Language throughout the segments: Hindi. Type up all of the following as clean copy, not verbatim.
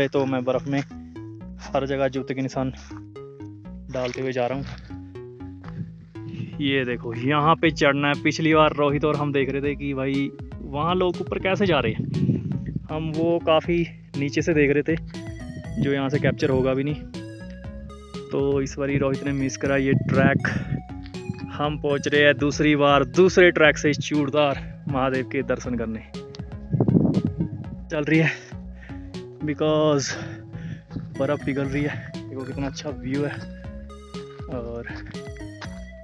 जाए तो मैं बर्फ़ में हर जगह जूते के निशान डालते हुए जा रहा हूँ। ये देखो यहाँ पे चढ़ना है। पिछली बार रोहित और हम देख रहे थे कि भाई वहाँ लोग ऊपर कैसे जा रहे हैं, हम वो काफ़ी नीचे से देख रहे थे जो यहाँ से कैप्चर होगा भी नहीं। तो इस बारी रोहित ने मिस करा ये ट्रैक। हम पहुँच रहे हैं दूसरी बार दूसरे ट्रैक से चूड़दार महादेव के दर्शन करने। चल रही है बिकॉज बर्फ़ पिघल रही है। देखो कितना अच्छा व्यू है और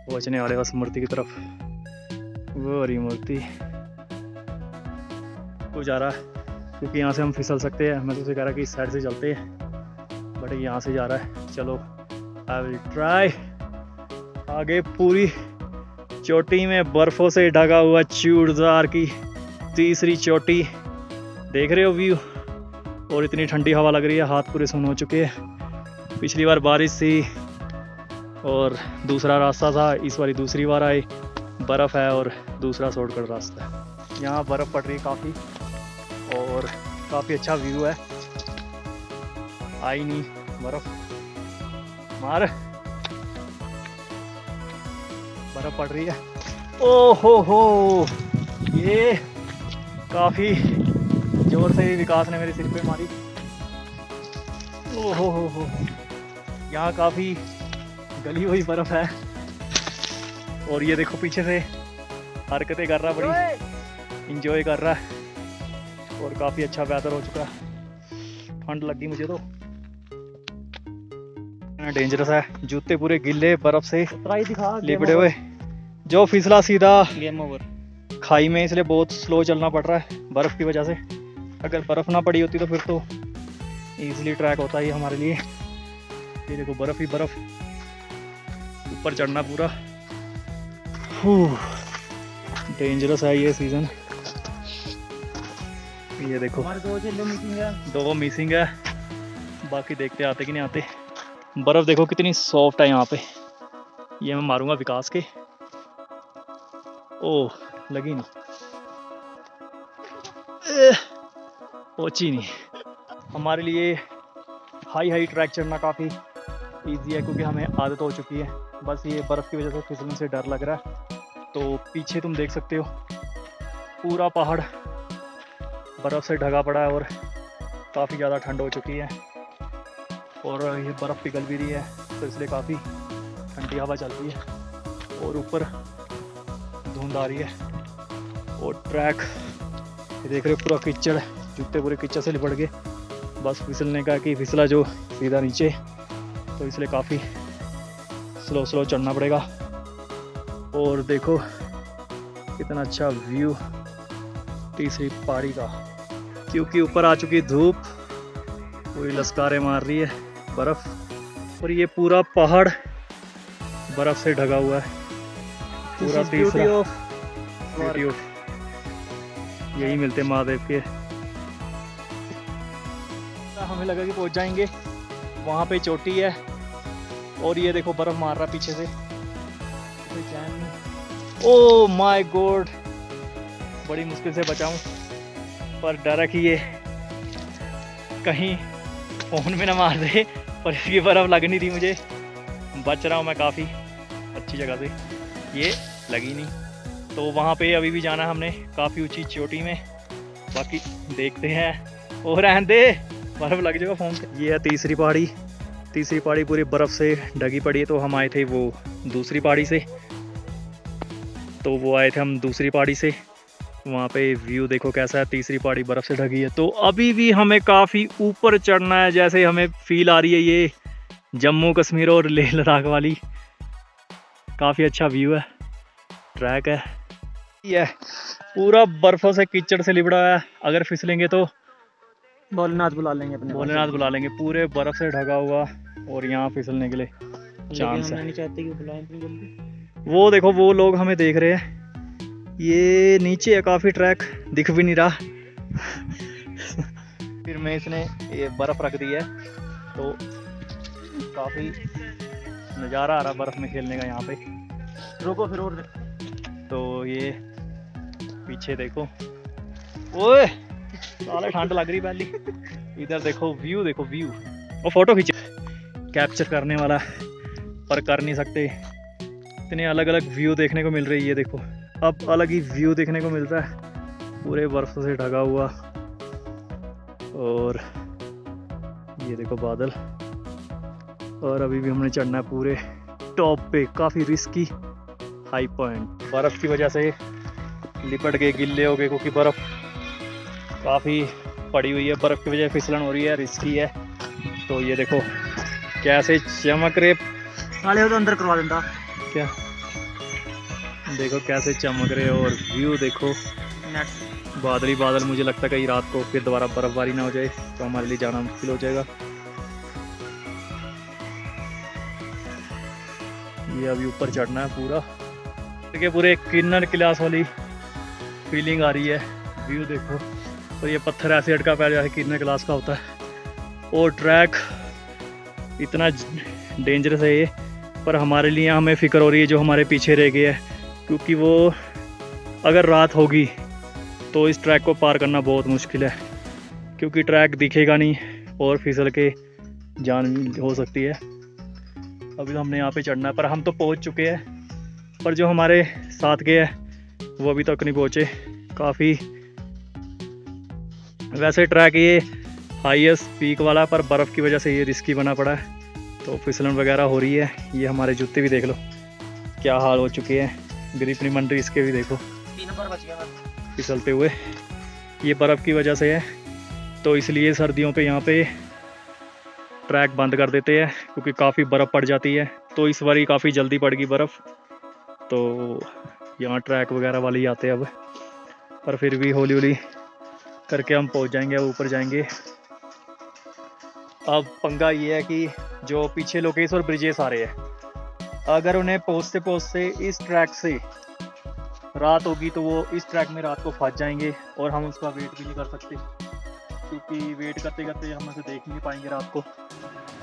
पहुँचने वाले बस मूर्ति की तरफ। वो रही मूर्ति को जा रहा है क्योंकि यहाँ से हम फिसल सकते हैं। मैं तो उसे कह रहा कि इस साइड से चलते हैं बट यहाँ से जा रहा है। चलो आई विल ट्राई। आगे पूरी चोटी में बर्फ़ों से ढका हुआ चूड़दार की तीसरी चोटी, देख रहे हो व्यू। और इतनी ठंडी हवा लग रही है, हाथ पूरे सुन हो चुके हैं। पिछली बार बारिश थी और दूसरा रास्ता था, इस बार दूसरी बार आए, बर्फ़ है और दूसरा शॉर्टकट रास्ता है। यहाँ बर्फ़ पड़ रही है काफ़ी और काफ़ी अच्छा व्यू है। आई नहीं बर्फ़, मार बर्फ़ पड़ रही है। ओ हो, ये काफ़ी जोर से विकास ने मेरे सिर पे मारी। ओ हो, यहाँ काफ़ी गली हुई बर्फ़ है और ये देखो पीछे से हरकतें कर रहा, बड़ी इंजॉय कर रहा है और काफ़ी अच्छा वेदर हो चुका है। ठंड लगी मुझे तो, डेंजरस है। जूते पूरे गिले बर्फ़ से लिपटे हुए। जो फिसला सीधा गेम ओवर खाई में, इसलिए बहुत स्लो चलना पड़ रहा है बर्फ़ की वजह से। अगर बर्फ़ ना पड़ी होती तो फिर तो इजीली ट्रैक होता ही हमारे लिए। ये देखो बर्फ़ ही बर्फ़, ऊपर चढ़ना पूरा डेंजरस है ये सीज़न। ये देखो दो मिसिंग है, बाकी देखते आते कि नहीं आते। बर्फ़ देखो कितनी सॉफ्ट है यहाँ पे। ये मैं मारूंगा विकास के। ओह लगी नहीं, पहुंची नहीं। हमारे लिए हाई ट्रैक चढ़ना काफ़ी इजी है क्योंकि हमें आदत हो चुकी है। बस ये बर्फ़ की वजह से फिसलने से डर लग रहा है। तो पीछे तुम देख सकते हो पूरा पहाड़ बर्फ़ से ढका पड़ा है और काफ़ी ज़्यादा ठंड हो चुकी है और ये बर्फ़ पिघल भी रही है तो इसलिए काफ़ी ठंडी हवा चल रही है और ऊपर धुंध आ रही है। और ट्रैक ये देख रहे हो पूरा कीचड़, जूते पूरे कीचड़ से लिपट गए। बस फिसलने का कि फिसला जो सीधा नीचे, तो इसलिए काफ़ी स्लो चढ़ना पड़ेगा। और देखो कितना अच्छा व्यू तीसरी पहाड़ी का, क्योंकि ऊपर आ चुकी धूप, पूरी लश्कारें मार रही है बर्फ़ और ये पूरा पहाड़ बर्फ़ से ढका हुआ है पूरा। तीसरा ब्यूटी ऑफ, यही मिलते महादेव के। हमें लगा कि पहुंच जाएंगे, वहाँ पे चोटी है और ये देखो बर्फ़ मार रहा पीछे से। ओ माय गॉड, बड़ी मुश्किल से बचाऊं पर डर है कि ये कहीं फ़ोन में ना मार दे। पर इसकी बर्फ़ लग नहीं रही मुझे, बच रहा हूँ मैं काफ़ी अच्छी जगह से, ये लगी नहीं। तो वहाँ पे अभी भी जाना है हमने, काफ़ी ऊंची चोटी में। बाकी देखते हैं, और रहने दे बर्फ़ लग जाएगा फ़ोन पे। ये है तीसरी पहाड़ी। तीसरी पहाड़ी पूरी बर्फ़ से ढकी पड़ी है। तो हम आए थे वो दूसरी पहाड़ी से, तो वो आए थे हम दूसरी पहाड़ी से। वहाँ पे व्यू देखो कैसा है, तीसरी पहाड़ी बर्फ़ से ढकी है। तो अभी भी हमें काफ़ी ऊपर चढ़ना है, जैसे हमें फील आ रही है ये जम्मू कश्मीर और लेह लद्दाख वाली। काफ़ी अच्छा व्यू है, ट्रैक है, ये पूरा बर्फ़ों से कीचड़ से लिबड़ा है। अगर फिसलेंगे तो भोलेनाथ बुला लेंगे अपने, भोलेनाथ बुला लेंगे। पूरे बर्फ़ से ढका हुआ और यहाँ फिसलने के लिए चांस है। नहीं चाहते कि बुलाएं इतनी जल्दी। वो देखो वो लोग हमें देख रहे हैं। ये नीचे है काफ़ी, ट्रैक दिख भी नहीं रहा। फिर में इसने ये बर्फ़ रख दी है तो काफ़ी नज़ारा आ रहा बर्फ़ में खेलने का यहाँ पे। रुको फिर और तो ये पीछे देखो, ओए साले ठंड लग रही पहली, इधर देखो व्यू, देखो व्यू। वो फोटो खींच कैप्चर करने वाला पर कर नहीं सकते, इतने अलग अलग व्यू देखने को मिल रही है। देखो अब अलग ही व्यू देखने को मिलता है, पूरे बर्फ से ढका हुआ। और ये देखो बादल। और अभी भी हमने चढ़ना है पूरे टॉप पे, काफ़ी रिस्की हाई पॉइंट। बर्फ़ की वजह से लिपट गए, गिल्ले हो गए, क्योंकि बर्फ़ काफ़ी पड़ी हुई है। बर्फ़ की वजह से फिसलन हो रही है, रिस्की है। तो ये देखो कैसे चमक रहे, नाले हो तो अंदर करवा देता क्या देखो कैसे चमक रहे। और व्यू देखो, नेट। बादल ही बादल। मुझे लगता है कहीं रात को फिर दोबारा बर्फबारी ना हो जाए तो हमारे लिए जाना मुश्किल हो जाएगा। ये अभी ऊपर चढ़ना है पूरा, देखिए पूरे किन्नर क्लास वाली फीलिंग आ रही है। व्यू देखो, और ये पत्थर ऐसे अटका पैर जैसे किन्नर क्लास का होता है। और ट्रैक इतना डेंजरस है ये, पर हमारे लिए हमें फ़िक्र हो रही है जो हमारे पीछे रह गए हैं, क्योंकि वो अगर रात होगी तो इस ट्रैक को पार करना बहुत मुश्किल है, क्योंकि ट्रैक दिखेगा नहीं और फिसल के जान हो सकती है। अभी तो हमने यहाँ पे चढ़ना है, पर हम तो पहुँच चुके हैं, पर जो हमारे साथ के हैं वो अभी तक नहीं पहुँचे। काफ़ी वैसे ट्रैक ये हाईएस्ट पीक वाला, पर बर्फ़ की वजह से ये रिस्की बना पड़ा है, तो फिसलन वगैरह हो रही है। ये हमारे जूते भी देख लो क्या हाल हो चुके हैं, ग्रिप नहीं बन रही इसके भी, देखो 3 नंबर बच गया फिसलते हुए। ये बर्फ़ की वजह से है, तो इसलिए सर्दियों पे यहाँ पे ट्रैक बंद कर देते हैं, क्योंकि काफ़ी बर्फ़ पड़ जाती है। तो इस बार काफ़ी जल्दी पड़ गई बर्फ़, तो यहाँ ट्रैक वगैरह वाले ही आते हैं अब। पर फिर भी हौली हौली करके हम पहुँच जाएंगे, अब ऊपर जाएंगे। अब पंगा ये है कि जो पीछे लोकेस और ब्रिजेस आ रहे हैं, अगर उन्हें पहुँचते पहुँचते इस ट्रैक से रात होगी तो वो इस ट्रैक में रात को फंस जाएंगे, और हम उसका वेट भी नहीं कर सकते, क्योंकि वेट करते करते हम उसे देख नहीं पाएंगे रात को।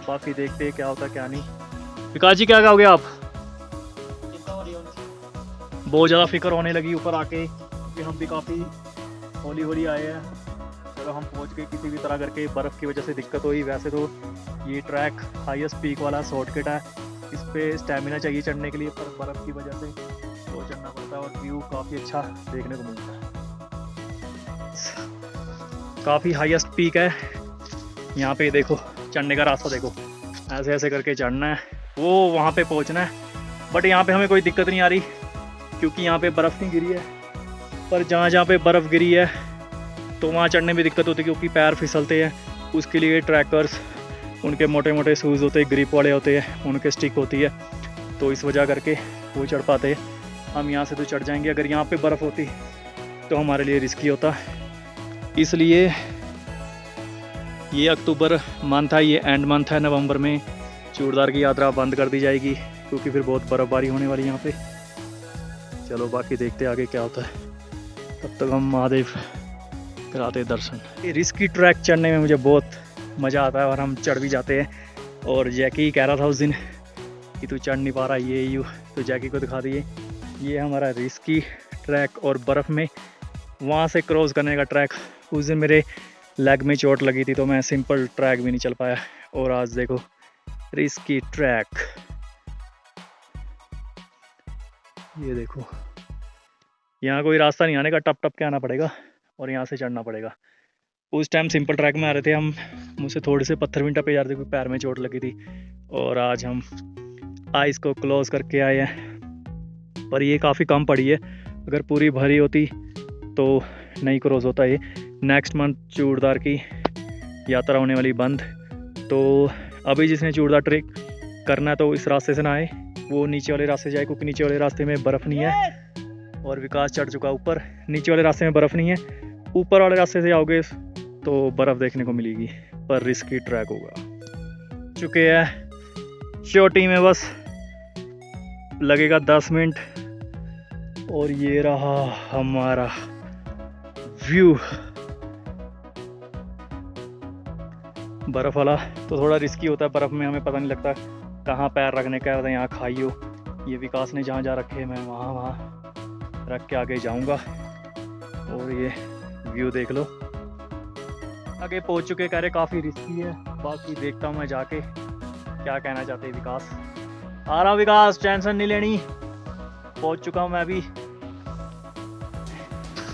बाकी देखते हैं क्या होता क्या नहीं। विकास जी क्या कहोगे आप? बहुत ज़्यादा फिक्र होने लगी ऊपर आके, कि हम भी काफ़ी हौली हौली आए हैं। चलो हम पहुंच गए किसी भी तरह करके। बर्फ़ की वजह से दिक्कत हुई, वैसे तो ये ट्रैक हाईएस्ट पीक वाला शॉर्टकट है, इस पर स्टेमिना चाहिए चढ़ने के लिए, पर बर्फ़ की वजह से तो चढ़ना पड़ता है। और व्यू काफ़ी अच्छा देखने को मिलता है, काफ़ी हाईएस्ट पीक है। यहाँ पे देखो चढ़ने का रास्ता देखो, ऐसे ऐसे करके चढ़ना है, वो वहाँ पे पहुँचना है। बट यहाँ पे हमें कोई दिक्कत नहीं आ रही, क्योंकि यहाँ पे बर्फ़ नहीं गिरी है। पर जहाँ जहाँ पे बर्फ़ गिरी है तो वहाँ चढ़ने में दिक्कत होती है, क्योंकि पैर फिसलते हैं। उसके लिए ट्रैकर्स, उनके मोटे मोटे शूज़ होते हैं, ग्रिप वाले होते हैं, उनके स्टिक होती है, तो इस वजह करके वो चढ़ पाते हैं। हम यहाँ से तो चढ़ जाएंगे, अगर यहाँ पे बर्फ़ होती तो हमारे लिए रिस्की होता। इसलिए ये अक्टूबर मंथ है, ये एंड मंथ है, नवंबर में चूड़दार की यात्रा बंद कर दी जाएगी, क्योंकि फिर बहुत बर्फ़बारी होने वाली यहाँ पे। चलो बाकी देखते आगे क्या होता है, तब तक हम महादेव कराते दर्शन। ये रिस्की ट्रैक चढ़ने में मुझे बहुत मज़ा आता है, और हम चढ़ भी जाते हैं। और जैकी कह रहा था उस दिन कि तू चढ़ नहीं पा रहा ये यूँ, तो जैकी को दिखा दिए ये हमारा रिस्की ट्रैक, और बर्फ़ में वहाँ से क्रॉस करने का ट्रैक। उस दिन मेरे लेग में चोट लगी थी, तो मैं सिंपल ट्रैक भी नहीं चल पाया, और आज देखो रिस्की ट्रैक। ये देखो यहाँ कोई रास्ता नहीं आने का, टप टप के आना पड़ेगा और यहाँ से चढ़ना पड़ेगा। उस टाइम सिंपल ट्रैक में आ रहे थे हम, मुझसे थोड़े से पत्थर भी टपे जा रहे थे, क्योंकि पैर में चोट लगी थी। और आज हम आइस को क्लोज करके आए हैं, पर ये काफ़ी कम पड़ी है, अगर पूरी भरी होती तो नहीं क्रॉस होता ये। नेक्स्ट मंथ चूड़दार की यात्रा होने वाली बंद, तो अभी जिसने चूड़दार ट्रेक करना है तो इस रास्ते से ना आए, वो नीचे वाले रास्ते जाए, क्योंकि नीचे वाले रास्ते में बर्फ़ नहीं है। और विकास चढ़ चुका ऊपर, नीचे वाले रास्ते में बर्फ़ नहीं है, ऊपर वाले रास्ते से जाओगे तो बर्फ़ देखने को मिलेगी, पर रिस्की ट्रैक होगा। चुके हैं चोटी में, बस लगेगा 10 मिनट, और ये रहा हमारा व्यू बर्फ़ वाला। तो थोड़ा रिस्की होता है, बर्फ़ में हमें पता नहीं लगता कहाँ पैर रखने का है। यहाँ खाई हो, ये विकास ने जहाँ जहाँ रखे मैं वहाँ रख के आगे जाऊँगा। और ये व्यू देख लो, आगे पहुंच चुके, कह रहे काफ़ी रिस्की है। बाकी देखता हूँ मैं जाके क्या कहना चाहते हैं विकास। आ रहा हूँ विकास, टेंशन नहीं लेनी, पहुंच चुका हूँ मैं अभी।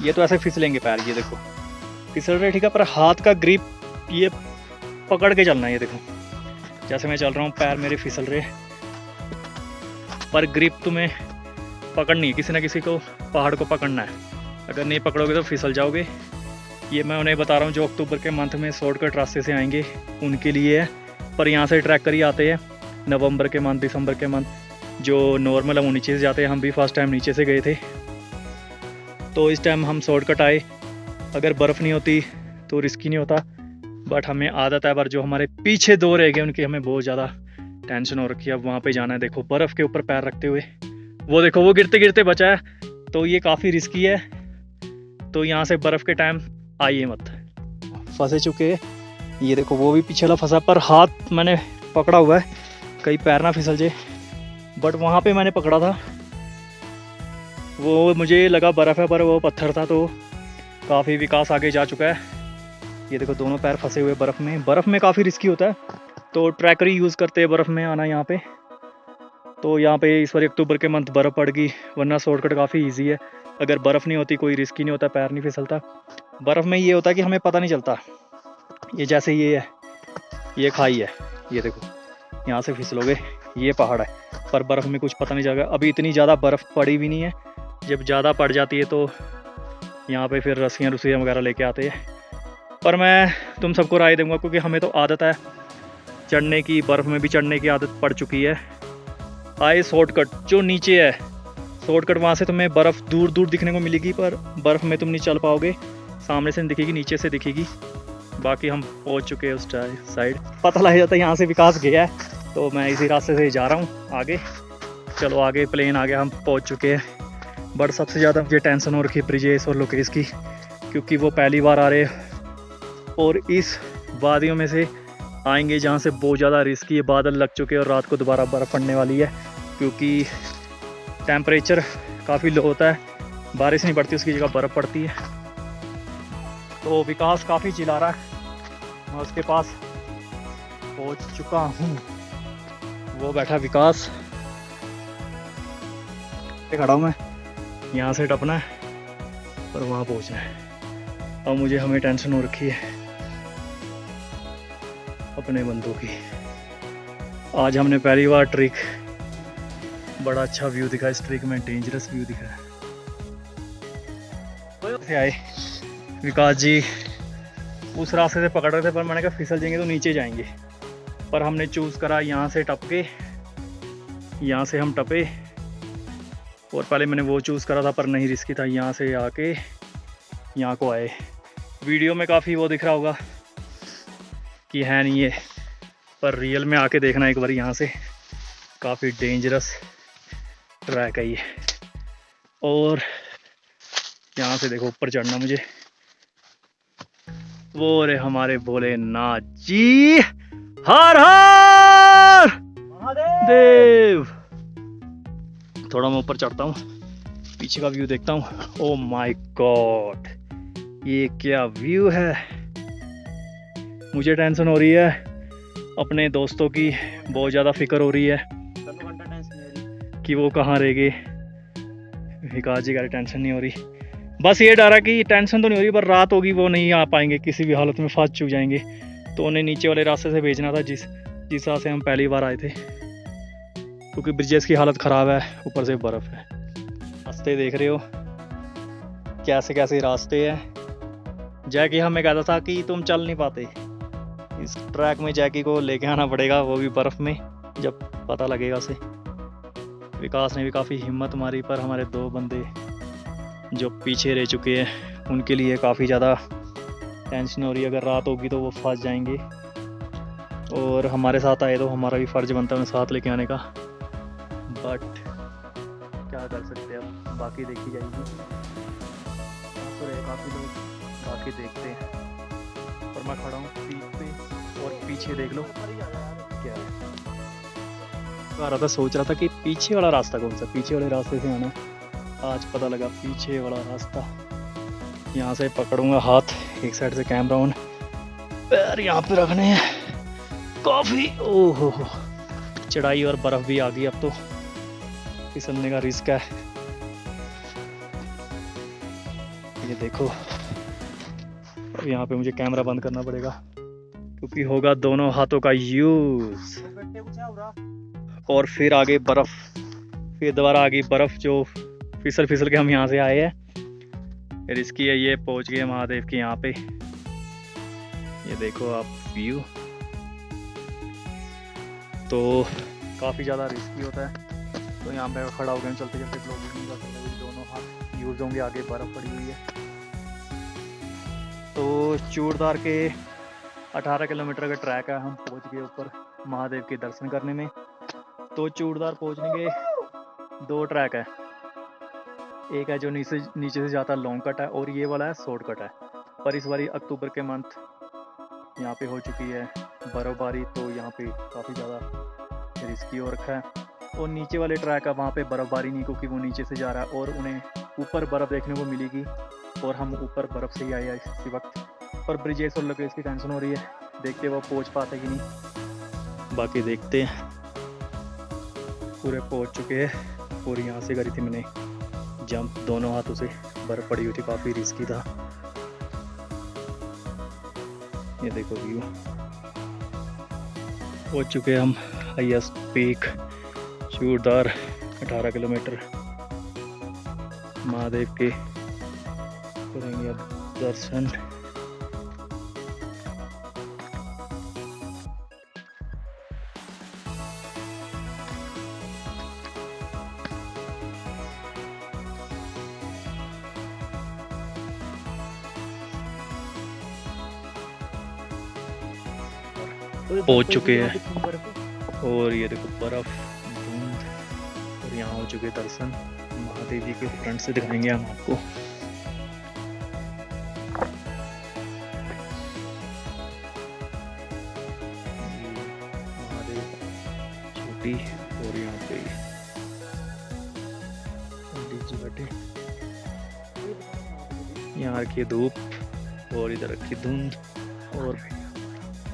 ये तो ऐसे फिसलेंगे पैर, ये देखो फिसल रहे ठीक है, पर हाथ का ग्रिप ये पकड़ के चलना है। ये देखो जैसे मैं चल रहा हूँ पैर मेरे फिसल रहे, पर ग्रिप तुम्हें पकड़नी है, किसी ना किसी को पहाड़ को पकड़ना है। अगर नहीं पकड़ोगे तो फिसल जाओगे। ये मैं उन्हें बता रहा हूँ जो अक्टूबर के मंथ में शॉर्टकट रास्ते से आएंगे उनके लिए है, पर यहाँ से ट्रैकर ही आते हैं नवंबर के मंथ, दिसंबर के मंथ। जो नॉर्मल है वो नीचे से जाते हैं, हम भी फर्स्ट टाइम नीचे से गए थे, तो इस टाइम हम शॉर्टकट आए। अगर बर्फ़ नहीं होती तो रिस्की नहीं होता, बट हमें आदत है। पर जो हमारे पीछे दो रह गए उनकी हमें बहुत ज़्यादा टेंशन हो रखी है। अब वहाँ पे जाना है, देखो बर्फ़ के ऊपर पैर रखते हुए, वो देखो वो गिरते गिरते बचा है, तो ये काफ़ी रिस्की है। तो यहाँ से बर्फ़ के टाइम आइए मत। फंसे चुके हैं, ये देखो वो भी पीछे वाला फंसा, पर हाथ मैंने पकड़ा हुआ है कहीं पैर ना फिसल जाए। बट वहाँ पे मैंने पकड़ा था, वो मुझे लगा बर्फ़ है पर वो पत्थर था, तो काफ़ी विकास आगे जा चुका है। ये देखो दोनों पैर फंसे हुए बर्फ़ में। बर्फ़ में काफ़ी रिस्की होता है, तो ट्रैकर ही यूज़ करते हैं बर्फ़ में आना यहाँ पे। तो यहाँ पे इस बार अक्टूबर के मंथ बर्फ़ पड़ गई, वरना शॉर्टकट काफ़ी ईजी है। अगर बर्फ़ नहीं होती कोई रिस्की नहीं होता, पैर नहीं फिसलता। बर्फ़ में ये होता है कि हमें पता नहीं चलता। ये जैसे ये है, ये खाई है, ये देखो यहाँ से फिसलोगे, ये पहाड़ है, पर बर्फ़ में कुछ पता नहीं चलेगा। अभी इतनी ज़्यादा बर्फ़ पड़ी भी नहीं है, जब ज़्यादा पड़ जाती है तो यहाँ पे फिर रस्सियाँ वगैरह लेके आते हैं। पर मैं तुम सबको राय दूंगा, क्योंकि हमें तो आदत है चढ़ने की, बर्फ़ में भी चढ़ने की आदत पड़ चुकी है। आए शॉर्टकट जो नीचे है, शॉर्टकट वहाँ से तुम्हें बर्फ़ दूर दूर दिखने को मिलेगी, पर बर्फ़ में तुम नहीं चल पाओगे, सामने से नहीं दिखेगी, नीचे से दिखेगी। बाकी हम पहुँच चुके हैं उस साइड, पता लग जाता है यहाँ से विकास गया है, तो मैं इसी रास्ते से जा रहा हूँ आगे। चलो आगे प्लेन आ गया, हम पहुँच चुके हैं। बट सबसे ज़्यादा मुझे टेंशन हो रखी है ब्रिजेश और लोकेश की, क्योंकि वो पहली बार आ रहे हैं और इस वादियों में से आएंगे जहाँ से बहुत ज़्यादा रिस्की है। बादल लग चुके हैं और रात को दोबारा बर्फ़ पड़ने वाली है, क्योंकि टेम्परेचर काफ़ी लो होता है, बारिश नहीं पड़ती उसकी जगह बर्फ़ पड़ती है। तो विकास काफ़ी चिल्ला रहा है, मैं उसके पास पहुँच चुका हूँ। वो बैठा विकास, खड़ा हूँ मैं, यहाँ से टपना है पर वहाँ पहुँचना है। अब मुझे हमें टेंशन हो रखी है अपने बंदों की। आज हमने पहली बार ट्रिक, बड़ा अच्छा व्यू दिखा इस ट्रिक में, डेंजरस व्यू दिखा है। से आए विकास जी उस रास्ते से पकड़ रहे थे, पर मैंने कहा फिसल जाएंगे तो नीचे जाएंगे, पर हमने चूज़ करा यहाँ से टप के, यहाँ से हम टपे। और पहले मैंने वो चूज़ करा था पर नहीं रिस्की था, यहाँ से आके यहाँ को आए। वीडियो में काफ़ी वो दिख रहा होगा कि है नहीं है, पर रियल में आके देखना एक बार। यहाँ से काफ़ी डेंजरस ट्रैक है ये, और यहाँ से देखो ऊपर चढ़ना मुझे। वो रे हमारे भोलेनाथ जी, हर हर महादेव। थोड़ा मैं ऊपर चढ़ता हूँ, पीछे का व्यू देखता हूँ। ओ माय गॉड, ये क्या व्यू है। मुझे टेंशन हो रही है, अपने दोस्तों की बहुत ज़्यादा फिक्र हो रही है कि वो कहाँ रह गए। विकास जी का टेंशन नहीं हो रही, बस ये डर है कि टेंशन तो नहीं हो रही, पर रात होगी वो नहीं आ पाएंगे, किसी भी हालत में फंस चुक जाएंगे। तो उन्हें नीचे वाले रास्ते से भेजना था जिस रास्ते से हम पहली बार आए थे, क्योंकि ब्रिजेस की हालत ख़राब है, ऊपर से बर्फ़ है। रास्ते देख रहे हो कैसे कैसे रास्ते हैं। जैकी हमें कहता था कि तुम चल नहीं पाते, इस ट्रैक में जैकी को लेके आना पड़ेगा, वो भी बर्फ़ में, जब पता लगेगा उसे। विकास ने भी काफ़ी हिम्मत मारी, पर हमारे दो बंदे जो पीछे रह चुके हैं उनके लिए काफ़ी ज़्यादा टेंशन हो रही है। अगर रात होगी तो वो फंस जाएंगे, और हमारे साथ आए तो हमारा भी फ़र्ज़ बनता है उन्हें साथ लेके आने का, बट क्या कर सकते हैं अब, बाकी देखी जाएगी। तो रहे काफ़ी लोग, बाकी देखते हैं। और मैं खड़ा हूँ पीठ पे, और पीछे देख लो क्या है। आ रहा था, सोच रहा था कि पीछे वाला रास्ता कौन सा, पीछे वाले रास्ते से आना। आज पता लगा पीछे वाला रास्ता। यहाँ से पकड़ूंगा हाथ, एक साइड से कैमरा ऑन, पैर यहाँ पे रखने हैं काफ़ी। ओहो हो, चढ़ाई और बर्फ़ भी आ गई, अब तो फिसलने का रिस्क है। ये देखो, अब यहाँ पे मुझे कैमरा बंद करना पड़ेगा क्योंकि होगा दोनों हाथों का यूज़। और फिर आगे बर्फ़, फिर दोबारा आ गई बर्फ़ जो फिसल फिसल के हम यहाँ से आए हैं। रिस्की है ये। पहुँच गए महादेव के यहाँ पे। ये देखो आप व्यू, तो काफ़ी ज़्यादा रिस्की होता है। तो यहाँ पे खड़ा हो गया, चलते चलते ब्लॉगिंग नहीं कर सकते, दोनों हाथ यूज़ होंगे। आगे बर्फ़ पड़ी हुई है। तो चूड़दार के 18 किलोमीटर का ट्रैक है। हम पहुँच गए ऊपर महादेव के दर्शन करने में। तो चूड़दार पहुँचने के 2 ट्रैक है। एक है जो नीचे से जाता लॉन्ग कट है, और ये वाला है शॉर्ट कट है। पर इस बारी अक्टूबर के मंथ यहाँ पे हो चुकी है बर्फ़बारी, तो यहाँ पे काफ़ी ज़्यादा रिस्की हो रखा है। और नीचे वाले ट्रैक है, वहाँ पे बर्फ़बारी नहीं, क्योंकि वो नीचे से जा रहा है और उन्हें ऊपर बर्फ़ देखने को मिलेगी। और हम ऊपर बर्फ़ से ही आए हैं इसी वक्त। पर ब्रिजेश और लोकेश की टेंशन हो रही है, देखते वो पहुँच पाते कि नहीं। बाकी देखते हैं। पूरे पहुँच चुके हैं और यहाँ से करी थी मैंने जंप दोनों हाथों से। बर्फ़ पड़ी हुई थी, काफ़ी रिस्की था। ये देखो व्यू। पहुँच चुके हम highest peak churidar, 18 kilometre. Mahadev के करेंगे अब दर्शन। पहुंच चुके हैं और ये देखो बर्फ, धुंध, और यहाँ हो चुके दर्शन। महादेव जी के फ्रंट से दिखाएंगे हम आपको। महादेव छोटी, और यहाँ पे पंडित जी बैठे। यहाँ रखी धूप और इधर रखी धुंध, और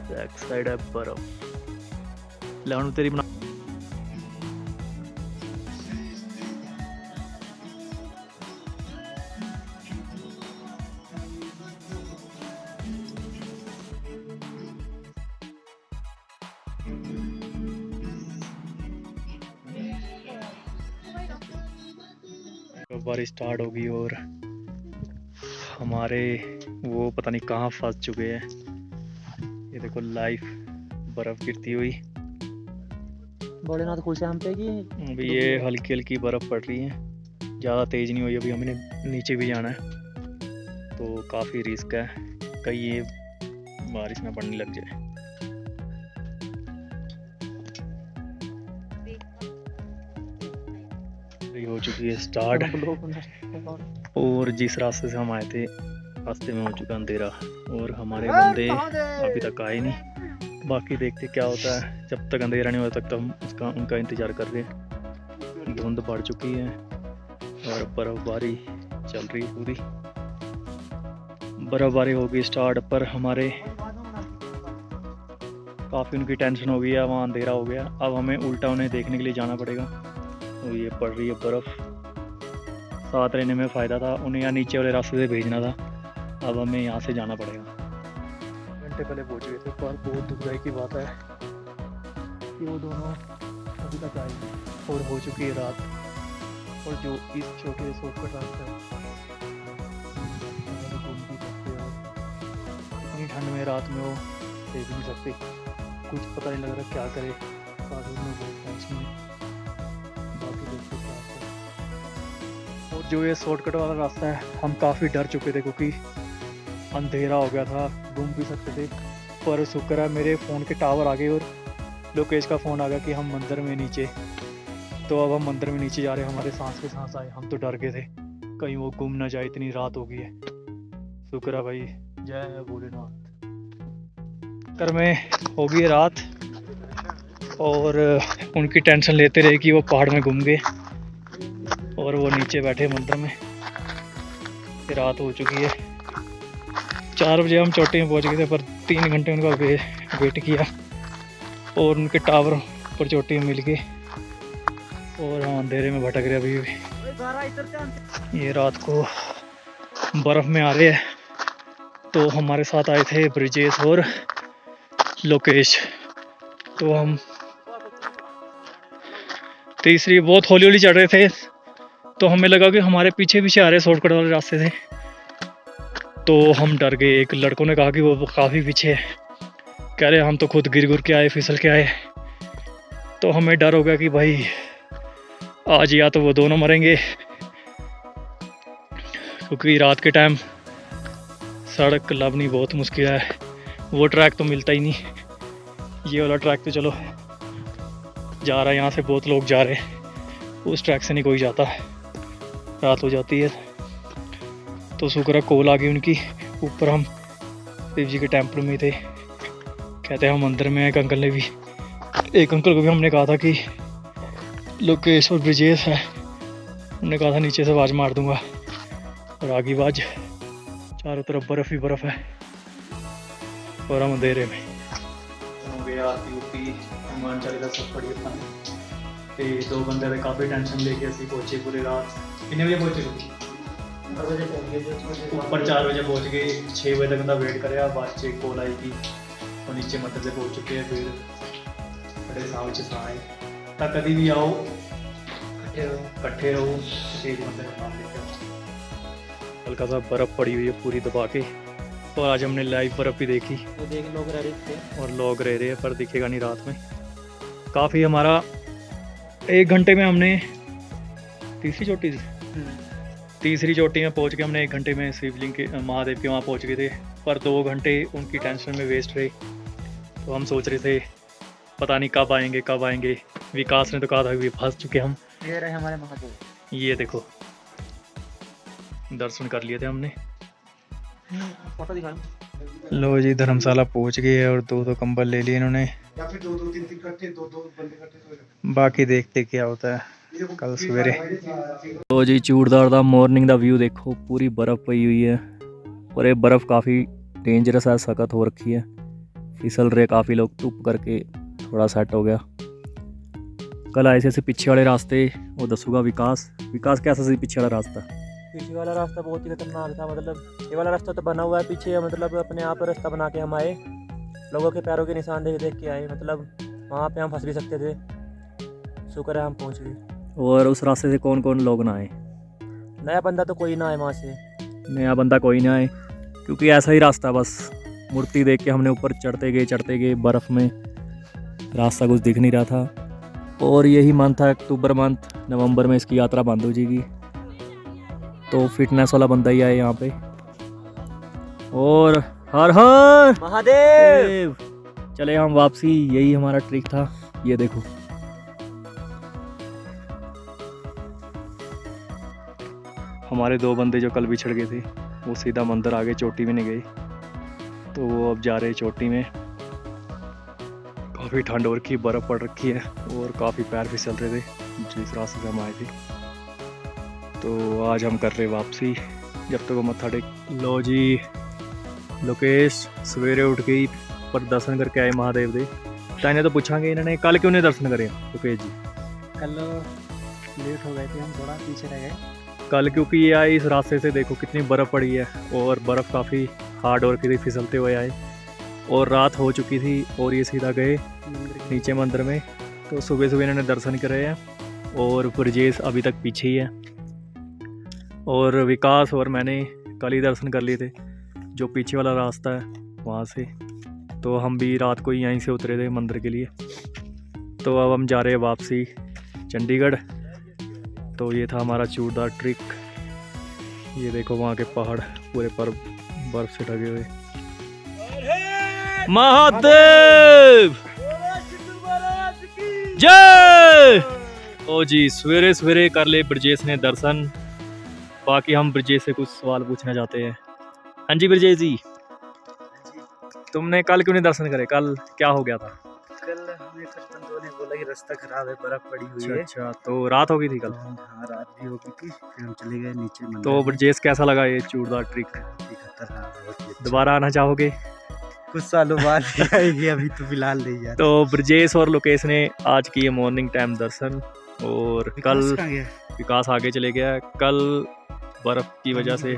बैक साइड है बर्फ। लानू तेरी बना। बारिश स्टार्ट होगी और हमारे वो पता नहीं कहाँ फंस चुके हैं। ये देखो लाइव बर्फ गिरती हुई। भोलेनाथ खुश है हम पे कि अभी ये हल्की हल्की बर्फ पड़ रही है, ज़्यादा तेज़ नहीं हुई। अभी हमने नीचे भी जाना है, तो काफ़ी रिस्क है, कहीं ये बारिश ना पड़ने लग जाए। ये हो चुकी है स्टार्ट, और जिस रास्ते से हम आए थे रास्ते में हो चुका अंधेरा, और हमारे बंदे अभी तक आए नहीं। बाकी देखते क्या होता है। जब तक अंधेरा नहीं होता तक तो हम उनका इंतज़ार कर रहे हैं। धुंध बढ़ चुकी है और बर्फ़बारी चल रही है पूरी। बर्फ़बारी होगी स्टार्ट, पर हमारे काफ़ी उनकी टेंशन हो गई है। वहाँ अंधेरा हो गया, अब हमें उल्टा उन्हें देखने के लिए जाना पड़ेगा। तो ये पड़ रही है बर्फ़, साथ रहने में फ़ायदा था, उन्हें यहाँ नीचे वाले रास्ते से भेजना था। अब हमें यहाँ से जाना पड़ेगा। घंटे पहले पहुँच गए थे, पर बहुत दुखदाई की बात है कि वो दोनों अभी तक आए नहीं, और हो चुकी है रात। और जो इस छोटे शॉर्टकट रास्ता है, इतनी ठंड में रात में वो देख नहीं सकते, कुछ पता नहीं लग रहा क्या करे। में बहुत टेंशन है, बाकी देखते क्या होता है। और जो ये शॉर्टकट वाला रास्ता है, हम काफ़ी डर चुके थे क्योंकि अंधेरा हो गया था, घूम भी सकते थे। पर शुक्र है मेरे फ़ोन के टावर आ गए और लोकेश का फ़ोन आ गया कि हम मंदिर में नीचे। तो अब हम मंदिर में नीचे जा रहे हैं, हमारे सांस के सांस आए। हम तो डर गए थे कहीं वो गुम ना जाए, इतनी रात हो गई है। शुक्र है भाई, जय भोलेनाथ। कर में हो गई रात, और उनकी टेंशन लेते रहे कि वो पहाड़ में घूम गए, और वो नीचे बैठे मंदिर में। रात हो चुकी है, 4 बजे हम चोटी में पहुंच गए थे, पर 3 घंटे उनका वेट किया और उनके टावर पर चोटी में मिल गए और हम अंधेरे में भटक रहे अभी भी। ये रात को बर्फ़ में आ रहे हैं। तो हमारे साथ आए थे ब्रिजेश और लोकेश। तो हम तीसरी बहुत हौली हौली चढ़ रहे थे, तो हमें लगा कि हमारे पीछे पीछे आ रहे शॉर्टकट वाले रास्ते से, तो हम डर गए। एक लड़कों ने कहा कि वो काफ़ी पीछे है, कह रहे हम तो खुद गिर गुर के आए, फिसल के आए। तो हमें डर हो गया कि भाई आज या तो वो दोनों मरेंगे, क्योंकि रात के टाइम सड़क लभनी बहुत मुश्किल है। वो ट्रैक तो मिलता ही नहीं, ये वाला ट्रैक तो चलो जा रहा है, यहाँ से बहुत लोग जा रहे हैं, उस ट्रैक से नहीं कोई जाता, रात हो जाती है। तो शुक्र है कॉल आ गई उनकी। ऊपर हम शिव जी के टेम्पल में थे, कहते हैं हम अंदर में। एक अंकल ने भी, एक अंकल को भी हमने कहा था कि लोकेश और ब्रिजेश है, उन्होंने कहा था नीचे से आवाज़ मार दूंगा, और आगे आवाज़, चारों तरफ बर्फ़ ही बर्फ़ है और हम अंधेरे में। हनुमान चालीसा सब पढ़ी अपने ते 2 बंदे थे, काफ़ी टेंशन लेके असी पहुंचे पूरी रात। कितने बजे पहुंचे? ऊपर 4 बजे पहुंच गए, 6 बजे तक का वेट कराया, बाद से कॉल आई थी और नीचे मंदिर से पहुंच चुके हैं। फिर बड़े साल से आए तक कभी भी आओ, इकट्ठे रहो, तेज मंदिर का नाम लेकर। हल्का सा बर्फ़ पड़ी हुई है पूरी दबा के, और आज हमने लाइव बर्फ़ भी देखी। वो देख लोग रह रहे थे और लोग रह रहे हैं, पर दिखेगा नहीं रात में। काफ़ी हमारा 1 घंटे में हमने तीसरी चोटी में पहुंच के हमने 1 घंटे में शिवलिंग के महादेव के वहाँ पहुंच गए थे, पर 2 घंटे उनकी टेंशन में वेस्ट रहे। तो हम सोच रहे थे पता नहीं कब आएंगे। विकास ने तो कहा था कि फंस चुके हम। ये रहे हमारे महादेव, ये देखो, दर्शन कर लिए थे हमने। फोटो दिखा। लो जी, धर्मशाला पहुंच गए और 2 कंबल ले लिए इन्होंने, या फिर 2-2 3-3 इकट्ठे, 2-2 बंदे इकट्ठे सो जाते बाकी देखते क्या होता है हैं। कल सवेरे। हैं। तो जी चूड़दार दा मॉर्निंग दा व्यू देखो, पूरी बर्फ़ पई हुई है और ये बर्फ़ काफ़ी डेंजरस है, सख्त हो रखी है, फिसल रहे काफ़ी लोग, धुप करके थोड़ा सेट हो गया। कल आए से पीछे वाले रास्ते वो दसूगा विकास कैसा सी पीछे वाला रास्ता? पीछे वाला रास्ता बहुत ही खतरनाक था। मतलब ये वाला रास्ता तो बना हुआ है पीछे, मतलब अपने आप रास्ता बना के हम आए, लोगों के पैरों के निशान देख के आए, मतलब वहाँ पे हम फंस भी सकते थे। शुक्र है हम पहुँच गए। और उस रास्ते से कौन कौन लोग ना आए? नया बंदा तो कोई ना आए वहाँ से, नया बंदा कोई ना आए, क्योंकि ऐसा ही रास्ता, बस मूर्ति देख के हमने ऊपर चढ़ते गए बर्फ़ में, रास्ता कुछ दिख नहीं रहा था। और यही मंथ है अक्टूबर मंथ, नवंबर में इसकी यात्रा बंद हो जाएगी। तो फिटनेस वाला बंदा ही आए यहाँ पे। और हर हर महादेव। चले हम वापसी, यही हमारा ट्रिक था। ये देखो, हमारे 2 बंदे जो कल बिछड़ गए थे वो सीधा मंदिर आ गए, चोटी में नहीं गए, तो वो अब जा रहे चोटी में। काफ़ी ठंड हो रखी, बर्फ़ पड़ रखी है और काफ़ी पैर फिसल रहे थे जिस रास्ते से हम आए थे। तो आज हम कर रहे वापसी, जब तक वो मत्था टेक। लो जी, लोकेश सवेरे उठ गई पर दर्शन करके आए महादेव दे। ताने तो पूछांगे इन्होंने कल क्यों नहीं दर्शन करे लोकेश जी? कल लेट हो गए थे हम, थोड़ा पीछे रह गए कल, क्योंकि ये आए इस रास्ते से, देखो कितनी बर्फ़ पड़ी है और बर्फ़ काफ़ी हार्ड हो रखी थी, फिसलते हुए आए और रात हो चुकी थी और ये सीधा गए नीचे मंदिर में। तो सुबह सुबह इन्होंने दर्शन करे हैं और ब्रजेश अभी तक पीछे ही है, और विकास और मैंने कल ही दर्शन कर लिए थे जो पीछे वाला रास्ता है वहाँ से। तो हम भी रात को ही यहीं से उतरे थे मंदिर के लिए। तो अब हम जा रहे हैं वापसी चंडीगढ़। तो ये था हमारा चूड़दार ट्रिक। ये देखो वहाँ के पहाड़ पूरे पर बर्फ से ढके हुए। महादेव जय। ओ जी, सवेरे सवेरे कर ले ब्रजेश ने दर्शन। बाकी हम ब्रजेश से कुछ सवाल पूछना चाहते हैं। हाँ जी ब्रजेश जी, तुमने कल क्यों नहीं दर्शन करे? कल क्या हो गया था? कल हमें कुछ बंदों ने बोला कि रास्ता खराब है, बर्फ पड़ी हुई है। अच्छा, तो रात हो गई थी कल? हाँ, रात भी हो गई थी, फिर हम चले गए नीचे मंदिर तो ब्रजेश कैसा लगा ये चूड़दार ट्रिक? खतरनाक, बहुत ही अच्छा। दोबारा आना चाहोगे? कुछ सालों बाद ही आएगी, अभी तो फिलहाल नहीं यार। तो ब्रजेश और लोकेश ने आज किए मॉर्निंग टाइम दर्शन, और कल विकास कहाँ गया? विकास आगे चले गया। कल बर्फ की वजह से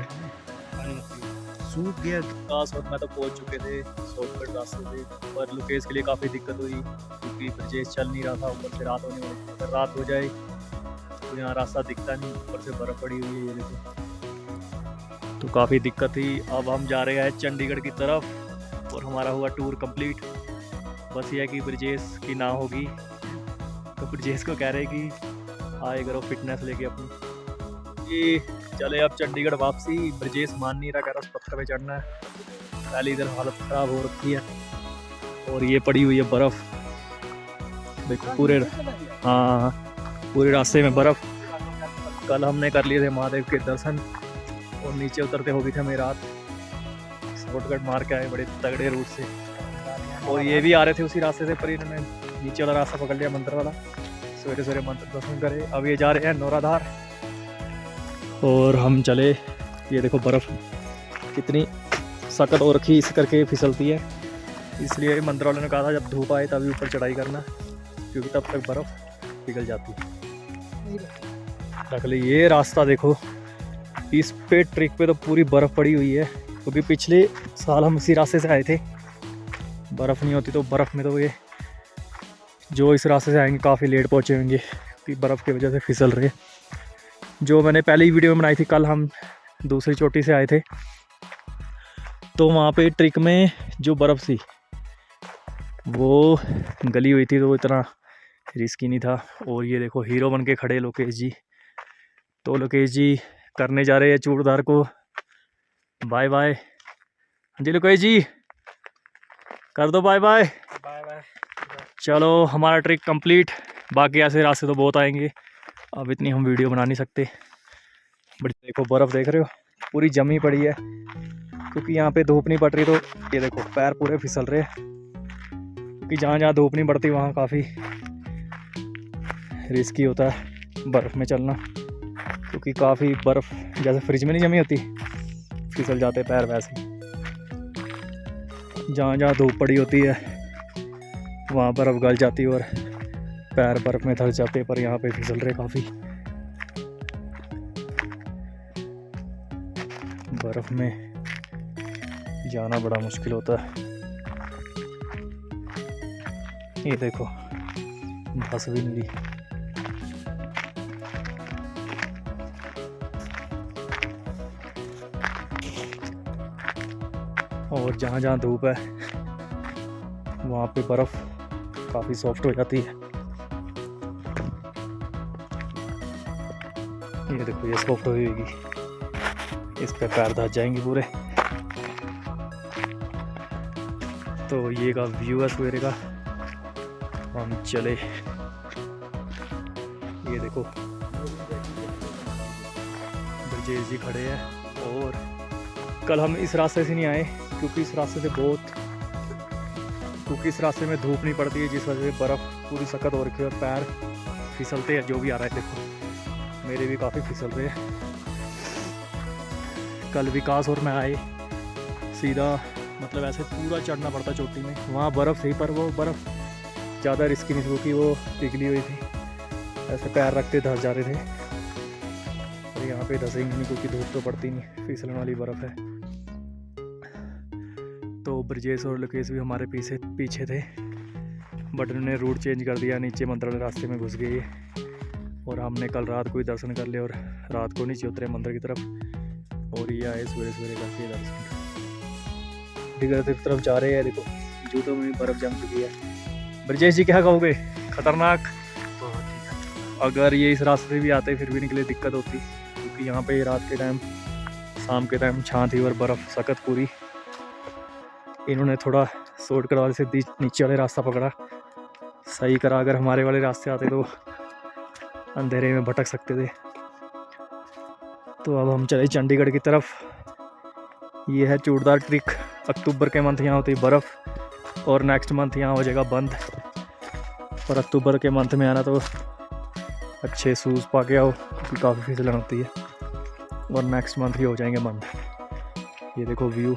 सूख गया। विकास और मैं तो पहुंच चुके थे शॉर्टकट रास्ते से, पर लोकेश के लिए काफ़ी दिक्कत हुई क्योंकि ब्रजेश चल नहीं रहा था, ऊपर से रात होने वाली। अगर रात हो जाए तो यहाँ रास्ता दिखता नहीं, ऊपर से बर्फ़ पड़ी हुई है ये देखो, तो काफ़ी दिक्कत थी। अब हम जा रहे हैं चंडीगढ़ की तरफ और हमारा हुआ टूर कंप्लीट। बस ये है कि ब्रजेश की ना होगी तो ब्रजेश को कह रहे कि आए करो फिटनेस लेके अपनी। ये चले अब चंडीगढ़ वापसी। ब्रजेश मान नहीं रहा, कह रहा उस पत्थर पे चढ़ना है। पहले इधर हालत ख़राब हो रखी है और ये पड़ी हुई है बर्फ़, देखो पूरे, हाँ पूरे रास्ते में बर्फ़। कल हमने कर लिए थे महादेव के दर्शन और नीचे उतरते हो गई थे मेरी रात। शॉर्टकट मार के आए बड़े तगड़े रूट से, और ये भी आ रहे थे उसी रास्ते से, पर इन्होंने नीचे वाला रास्ता पकड़ लिया मंदिर वाला। सवेरे सवेरे मंदिर दर्शन करे। अब ये जा रहे हैं नौराधार और हम चले। ये देखो बर्फ़ कितनी सख्त हो रखी, इस करके फिसलती है, इसलिए मंदिर वालों ने कहा था जब धूप आए तभी ऊपर चढ़ाई करना, क्योंकि तब तक बर्फ़ पिघल जाती है। रख ली। ये रास्ता देखो, इस पे ट्रिक पे तो पूरी बर्फ़ पड़ी हुई है, क्योंकि पिछले साल हम इसी रास्ते से आए थे। बर्फ़ नहीं होती तो बर्फ़ में तो ये जो इस रास्ते से आएंगे काफ़ी लेट पहुँचे होंगे, क्योंकि बर्फ़ की वजह से फिसल रहे। जो मैंने पहले ही वीडियो में बनाई थी, कल हम दूसरी चोटी से आए थे तो वहाँ पे ट्रिक में जो बर्फ़ थी वो गली हुई थी, तो इतना रिस्की नहीं था। और ये देखो हीरो बन के खड़े लोकेश जी। तो लोकेश जी करने जा रहे हैं चूड़धार को बाय बाय। हाँ जी लोकेश जी, कर दो बाय बाय। Bye bye. चलो हमारा ट्रिक कंप्लीट। बाकी ऐसे रास्ते तो बहुत आएंगे, अब इतनी हम वीडियो बना नहीं सकते। बट देखो बर्फ़ देख रहे हो पूरी जमी पड़ी है, क्योंकि यहाँ पे धूप नहीं पड़ रही, तो ये देखो पैर पूरे फिसल रहे हैं। क्योंकि जहाँ जहाँ धूप नहीं पड़ती वहाँ काफ़ी रिस्की होता है बर्फ़ में चलना, क्योंकि काफ़ी बर्फ़ जैसे फ्रिज में नहीं जमी होती, फिसल जाते पैर, वैसे जहाँ जहाँ धूप पड़ी होती है वहाँ बर्फ़ गल जाती है और पैर बर्फ़ में धंस जाते, पर यहाँ पे फिसल रहे काफ़ी। बर्फ़ में जाना बड़ा मुश्किल होता है। ये देखो धंस भी नहीं रही। और जहाँ जहाँ धूप है वहाँ पे बर्फ़ काफ़ी सॉफ्ट हो जाती है। ये देखो ये सॉफ्ट हुई होगी, इस पे पैर धंस जाएंगे पूरे। तो ये का व्यू है सवेरे का। हम चले, ये देखो ब्रजेश जी खड़े हैं। और कल हम इस रास्ते से नहीं आए, क्योंकि इस रास्ते में धूप नहीं पड़ती है, जिस वजह से बर्फ़ पूरी सख्त हो रखी है और पैर फिसलते हैं। जो भी आ रहा है देखो, मेरे भी काफ़ी फिसल रहे हैं। कल विकास और मैं आए सीधा, मतलब ऐसे पूरा चढ़ना पड़ता चोटी में। वहाँ बर्फ़ थी, पर वो बर्फ़ ज़्यादा रिस्की नहीं थी, क्योंकि वो पिघली हुई थी, ऐसे पैर रखते धंस जा रहे थे। और यहाँ पे धंसेंगे नहीं, क्योंकि धूप तो पड़ती नहीं, फिसलने वाली बर्फ़ है। तो ब्रजेश और लोकेश भी हमारे पीछे थे, बट उन्होंने रूट चेंज कर दिया, नीचे मंदिर वाले रास्ते में घुस गए। और हमने कल रात को ही दर्शन कर लिया और रात को नीचे उतरे मंदिर की तरफ। और ये आए सवेरे सवेरे करके दर्शन। चंडीगढ़ की तरफ जा रहे हैं। देखो जूतों में बर्फ़ जम चुकी है। ब्रजेश जी क्या कहोगे? खतरनाक। अगर ये इस रास्ते से भी आते फिर भी निकले दिक्कत होती, क्योंकि यहाँ पे रात के टाइम, शाम के टाइम छाँ थी और बर्फ़ सख्त पूरी। इन्होंने थोड़ा शॉर्टकट वाले से नीचे वाले रास्ता पकड़ा, सही करा। अगर हमारे वाले रास्ते आते तो अंधेरे में भटक सकते थे। तो अब हम चले चंडीगढ़ की तरफ। ये है चूड़धार ट्रिक। अक्टूबर के मंथ यहाँ होती है बर्फ़, और नेक्स्ट मंथ यहाँ हो जाएगा बंद। पर अक्टूबर के मंथ में आना तो अच्छे शूज़ पा के आओ, क्योंकि काफ़ी फिसलन होती है। और नेक्स्ट मंथ ही हो जाएंगे बंद। ये देखो व्यू,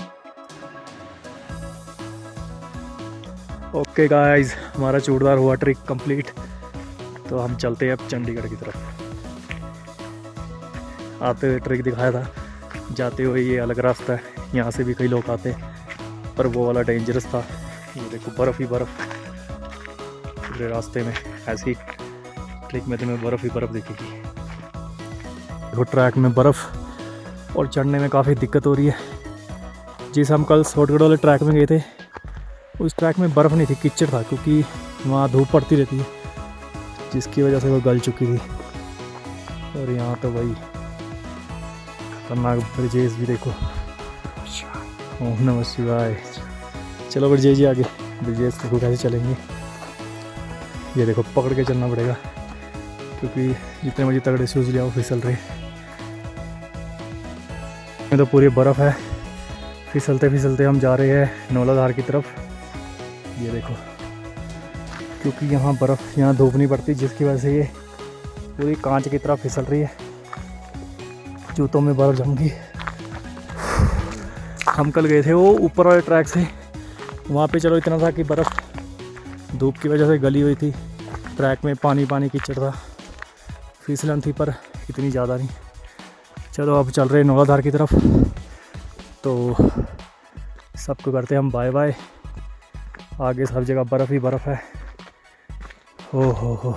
ओके गाइस, हमारा चूड़दार हुआ ट्रिक कंप्लीट। तो हम चलते हैं अब चंडीगढ़ की तरफ। आते हुए ट्रिक दिखाया था, जाते हुए ये अलग रास्ता है, यहाँ से भी कई लोग आते हैं, पर वो वाला डेंजरस था। ये देखो बर्फ़ ही बर्फ़ पूरे रास्ते में। ऐसी ट्रिक में तुम्हें बर्फ़ ही बर्फ़ दिखेगी। देखो ट्रैक में बर्फ़ और चढ़ने में काफ़ी दिक्कत हो रही है। जिस हम कल शॉर्टकट वाले ट्रैक में गए थे, उस ट्रैक में बर्फ़ नहीं थी, कीचड़ था, क्योंकि वहाँ धूप पड़ती रहती है, जिसकी वजह से वो गल चुकी थी। और यहाँ तो भाई खतरनाक ब्रिजेस भी देखो। ओम नमः शिवाय। चलो ब्रिजेश जी आगे, ब्रिजेस देखो कैसे चलेंगे। ये देखो पकड़ के चलना पड़ेगा, क्योंकि जितने मर्जी तगड़े शूज़ लिया वो फिसल रहे। ये तो पूरी बर्फ़ है। फिसलते फिसलते हम जा रहे हैं नौलाधार की तरफ। ये देखो, क्योंकि यहाँ बर्फ़, यहाँ धूप नहीं पड़ती, जिसकी वजह से ये पूरी कांच की तरफ फिसल रही है। जूतों में बर्फ़ जम गई। हम कल गए थे वो ऊपर वाले ट्रैक से, वहाँ पे चलो इतना था कि बर्फ़ धूप की वजह से गली हुई थी, ट्रैक में पानी पानी कीचड़ था, फिसलन थी, पर इतनी ज़्यादा नहीं। चलो अब चल रहे हैं नौलाधार की तरफ। तो सबको करते हैं हम बाय बाय। आगे सब जगह बर्फ़ ही बर्फ़ है। हो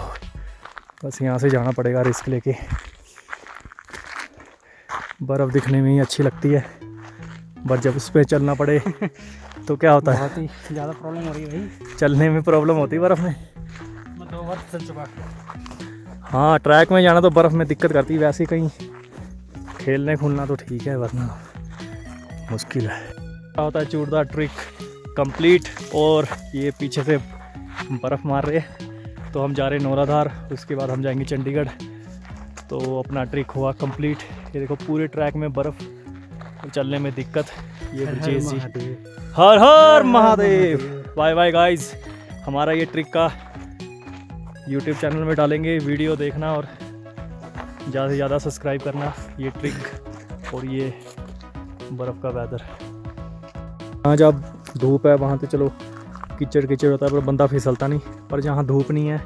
बस यहाँ से जाना पड़ेगा रिस्क लेके। बर्फ़ दिखने में ही अच्छी लगती है, पर जब उस पर चलना पड़े तो क्या होता है, बहुत ही ज़्यादा प्रॉब्लम हो रही है भाई। चलने में प्रॉब्लम होती है बर्फ़ में। मैं 2 बार चल चुका। हाँ, ट्रैक में जाना तो बर्फ़ में दिक्कत करती है, वैसे कहीं खेलने खुलना तो ठीक है, वरना मुश्किल है। क्या होता है, चूड़दार ट्रिक कंप्लीट और ये पीछे से बर्फ़ मार रहे हैं। तो हम जा रहे हैं नौलाधार, उसके बाद हम जाएंगे चंडीगढ़। तो अपना ट्रिक हुआ कंप्लीट। ये देखो पूरे ट्रैक में बर्फ़, चलने में दिक्कत। ये Brijesh ji, Har Har Mahadev. Bye bye guys. हमारा ये ट्रिक का यूट्यूब चैनल में डालेंगे, वीडियो देखना और ज़्यादा से ज़्यादा सब्सक्राइब करना। ये ट्रिक और ये बर्फ़ का वेदर। हाँ, जब धूप है वहाँ तो चलो कीचड़ कीचड़ होता है, पर बंदा फिसलता नहीं। पर जहाँ धूप नहीं है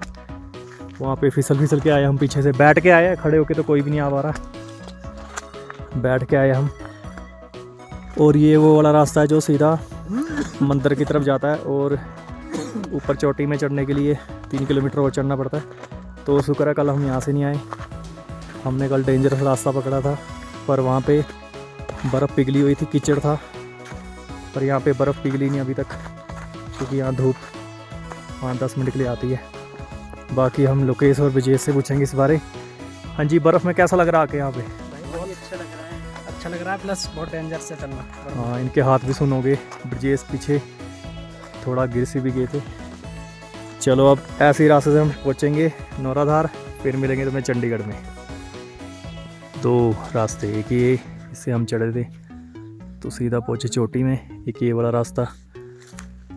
वहाँ पे फिसल के आए हम। पीछे से बैठ के आए हैं, खड़े होके तो कोई भी नहीं आ पा रहा। बैठ के आए हम। और ये वो वाला रास्ता है जो सीधा मंदिर की तरफ जाता है, और ऊपर चोटी में चढ़ने के लिए 3 किलोमीटर और चढ़ना पड़ता है। तो शुक्र है कल हम यहाँ से नहीं आए। हमने कल डेंजरस रास्ता पकड़ा था, पर वहाँ पे बर्फ़ पिघली हुई थी, कीचड़ था। पर यहाँ पे बर्फ़ पिघली नहीं अभी तक, क्योंकि यहाँ धूप 5-10 मिनट के लिए आती है। बाकी हम लोकेश और ब्रिजेश से पूछेंगे इस बारे। हाँ जी, बर्फ़ में कैसा लग रहा है आके यहाँ पे? बहुत अच्छा लग रहा है, प्लस बहुत डेंजर से चलना। हाँ, इनके हाथ भी सुनोगे। ब्रिजेश पीछे थोड़ा गिर से भी गए थे। चलो अब ऐसे ही रास्ते से हम पहुँचेंगे नौलाधार, फिर मिलेंगे तुम्हें चंडीगढ़ में। 2 रास्ते, एक ये इससे हम चढ़े थे तो सीधा पहुँचे चोटी में, एक ये वाला रास्ता।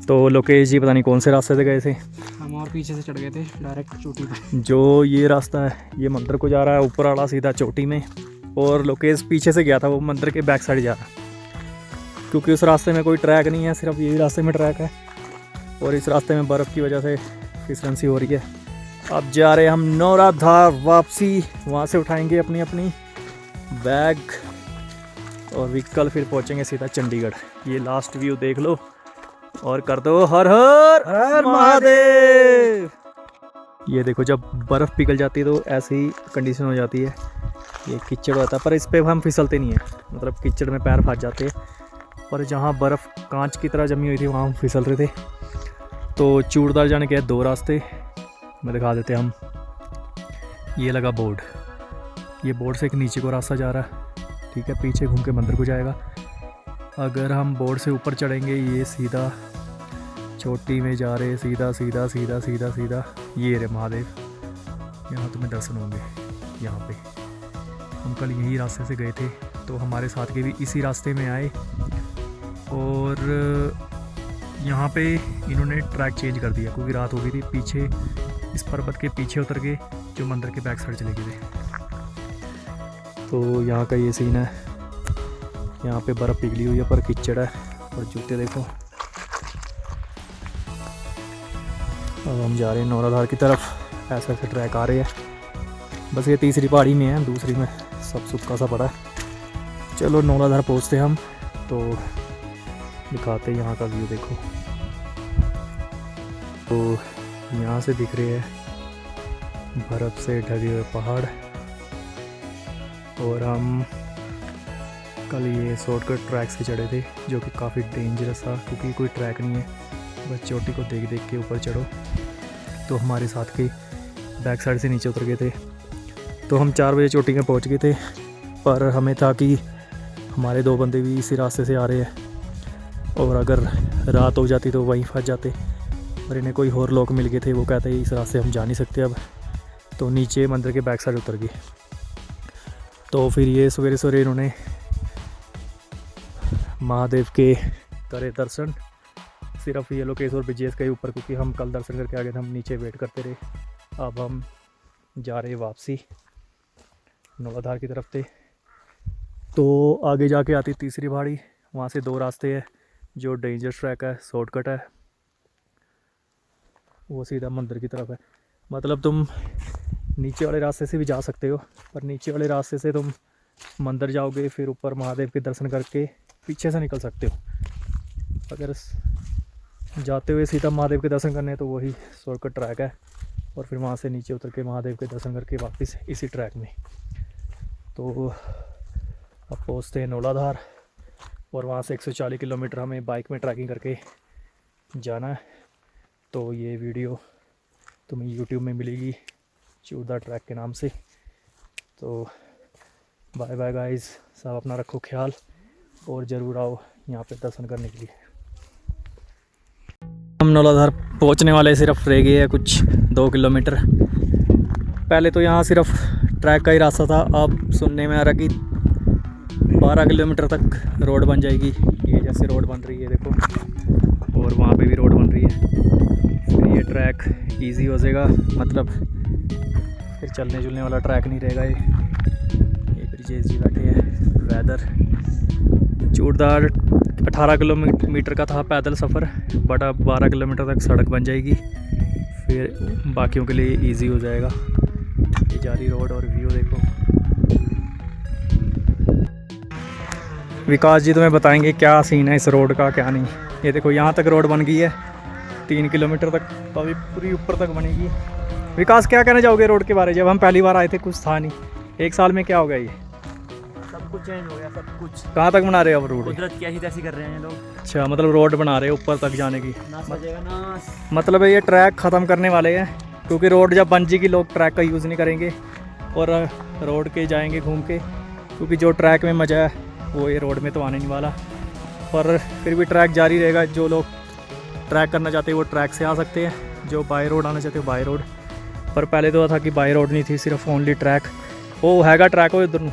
तो लोकेश जी पता नहीं कौन से रास्ते से गए थे। हम और पीछे से चढ़ गए थे डायरेक्ट चोटी पे। जो ये रास्ता है ये मंदिर को जा रहा है, ऊपर वाला सीधा चोटी में। और लोकेश पीछे से गया था, वो मंदिर के बैक साइड जा रहा है, क्योंकि उस रास्ते में कोई ट्रैक नहीं है, सिर्फ यही रास्ते में ट्रैक है। और इस रास्ते में बर्फ़ की वजह से फिसलन सी हो रही है। अब जा रहे हैं हम नौलाधार वापसी। वहाँ से उठाएंगे अपनी अपनी बैग और व्हीकल, फिर पहुँचेंगे सीधा चंडीगढ़। ये लास्ट व्यू देख लो और कर दो हर हर महादेव। ये देखो, जब बर्फ़ पिघल जाती है तो ऐसी कंडीशन हो जाती है, ये कीचड़ होता है। पर इस पर हम फिसलते नहीं हैं, मतलब कीचड़ में पैर फंस जाते हैं। पर जहाँ बर्फ़ कांच की तरह जमी हुई थी वहाँ हम फिसल रहे थे। तो चूड़दार जाने के 2 रास्ते मैं दिखा देते हम। ये लगा बोर्ड, ये बोर्ड से एक नीचे को रास्ता जा रहा है, ठीक है, पीछे घूम के मंदिर को जाएगा। अगर हम बोर्ड से ऊपर चढ़ेंगे, ये सीधा चोटी में जा रहे, सीधा सीधा सीधा सीधा सीधा। ये रे महादेव, यहाँ तुम्हें दर्शन होंगे। यहाँ पे हम कल यही रास्ते से गए थे, तो हमारे साथ के भी इसी रास्ते में आए। और यहाँ पे इन्होंने ट्रैक चेंज कर दिया, क्योंकि रात हो गई थी। पीछे इस पर्वत के पीछे उतर के जो मंदिर के बैक साइड चले गए थे। तो यहाँ का ये सीन है, यहाँ पे बर्फ़ पिघली हुई है, पर कीचड़ है। और जूते देखो, अब हम जा रहे हैं नौराधार की तरफ। ऐसे ऐसे ट्रैक आ रहे हैं। बस ये तीसरी पहाड़ी में है, दूसरी में सब सूखा सा पड़ा है। चलो नौराधार पहुँचते हम तो दिखाते हैं यहाँ का व्यू। देखो तो यहाँ से दिख रहे हैं बर्फ़ से ढके हुए पहाड़। और हम कल ये शॉर्टकट ट्रैक से चढ़े थे जो कि काफ़ी डेंजरस था, क्योंकि कोई ट्रैक नहीं है, बस चोटी को देख देख के ऊपर चढ़ो। तो हमारे साथ के बैक साइड से नीचे उतर गए थे। तो हम 4 बजे चोटी में पहुंच गए थे, पर हमें था कि हमारे 2 बंदे भी इसी रास्ते से आ रहे हैं और अगर रात हो जाती तो वहीं फंस जाते। और इन्हें कोई और लोग मिल गए थे, वो कहते इस रास्ते हम जा नहीं सकते अब। तो नीचे मंदिर के बैक साइड उतर गए। तो फिर ये सवेरे सवेरे इन्होंने महादेव के करे दर्शन। सिर्फ ये लोकेश्वर ब्रिजेस के ऊपर, क्योंकि हम कल दर्शन करके आ गए थे, हम नीचे वेट करते रहे। अब हम जा रहे वापसी नौराधार की तरफ थे। तो आगे जाके आती तीसरी पहाड़ी, वहाँ से 2 रास्ते हैं। जो डेंजर ट्रैक है, शॉर्टकट है, वो सीधा मंदिर की तरफ है। मतलब तुम नीचे वाले रास्ते से भी जा सकते हो, पर नीचे वाले रास्ते से तुम मंदिर जाओगे, फिर ऊपर महादेव के दर्शन करके पीछे से निकल सकते हो। अगर जाते हुए सीधा महादेव के दर्शन करने तो वही शॉर्टकट ट्रैक है, और फिर वहाँ से नीचे उतर के महादेव के दर्शन करके वापस इसी ट्रैक में। तो अब पहुँचते हैं नौलाधार, और वहाँ से 140 किलोमीटर हमें बाइक में ट्रैकिंग करके जाना है। तो ये वीडियो तुम्हें यूट्यूब में मिलेगी चूरदार ट्रैक के नाम से। तो बाय बाय गाइस, सब अपना रखो ख्याल और ज़रूर आओ यहाँ पे दर्शन करने के लिए। हम नौलाधार पहुँचने वाले सिर्फ रह गए हैं कुछ 2 किलोमीटर। पहले तो यहाँ सिर्फ ट्रैक का ही रास्ता था, अब सुनने में आ रहा कि 12 किलोमीटर तक रोड बन जाएगी। ये जैसे रोड बन रही है देखो, और वहाँ पे भी रोड बन रही है। फिर ये ट्रैक इजी हो जाएगा, मतलब फिर चलने जुलने वाला ट्रैक नहीं रहेगा। ये ब्रिजेश जी बैठे हैं। वेदर चूरदार 18 किलोमीटर का था पैदल सफ़र, बट अब 12 किलोमीटर तक सड़क बन जाएगी, फिर बाकियों के लिए इजी हो जाएगा। ये जारी रोड और व्यू देखो। विकास जी तुम्हें बताएंगे क्या सीन है इस रोड का, क्या नहीं। ये देखो यहाँ तक रोड बन गई है, 3 किलोमीटर तक, तो अभी पूरी ऊपर तक बनेगी। विकास क्या कहना चाहोगे रोड के बारे में? जब हम पहली बार आए थे कुछ था नहीं, 1 साल में क्या हो गया? ये सब कुछ चेंज हो गया, सब कुछ। कहाँ तक बना रहे हो अब रोड? कुदरत की ऐसी तैसी कर रहे हैं लोग। अच्छा, मतलब रोड बना रहे हैं ऊपर तक जाने की। नाश हो जाएगा, नाश। मतलब ये ट्रैक ख़त्म करने वाले हैं, क्योंकि रोड जब बन जाएगी लोग ट्रैक का यूज़ नहीं करेंगे और रोड के जाएंगे घूम के, क्योंकि जो ट्रैक में मज़ा है वो ये रोड में तो आने नहीं वाला। पर फिर भी ट्रैक जारी रहेगा। जो लोग ट्रैक करना चाहते हैं वो ट्रैक से आ सकते हैं, जो बाय रोड आना चाहते हो बाय रोड। पर पहले तो था कि बाय रोड नहीं थी, सिर्फ ओनली ट्रैक। वो हैगा ट्रैक हो इधर।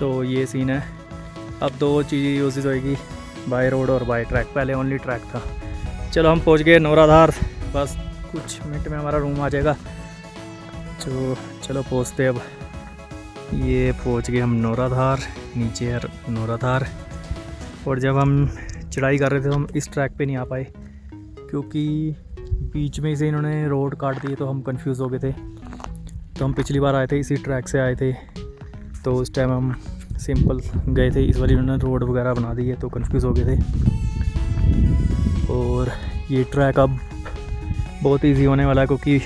तो ये सीन है। अब 2 चीज़ें यूज़ होएगी, बाय रोड और बाय ट्रैक। पहले ओनली ट्रैक था। चलो हम पहुंच गए नौराधार, बस कुछ मिनट में हमारा रूम आ जाएगा। तो चलो पहुंचते अब। ये पहुंच गए हम नौराधार, नीचे है नौराधार। और जब हम चढ़ाई कर रहे थे तो हम इस ट्रैक पे नहीं आ पाए, क्योंकि बीच में से इन्होंने रोड काट दी, तो हम कंफ्यूज हो गए थे। तो हम पिछली बार आए थे इसी ट्रैक से आए थे, तो उस टाइम हम सिंपल गए थे। इस बार इन्होंने रोड वगैरह बना दी है, तो कंफ्यूज हो गए थे। और ये ट्रैक अब बहुत इजी होने वाला है, क्योंकि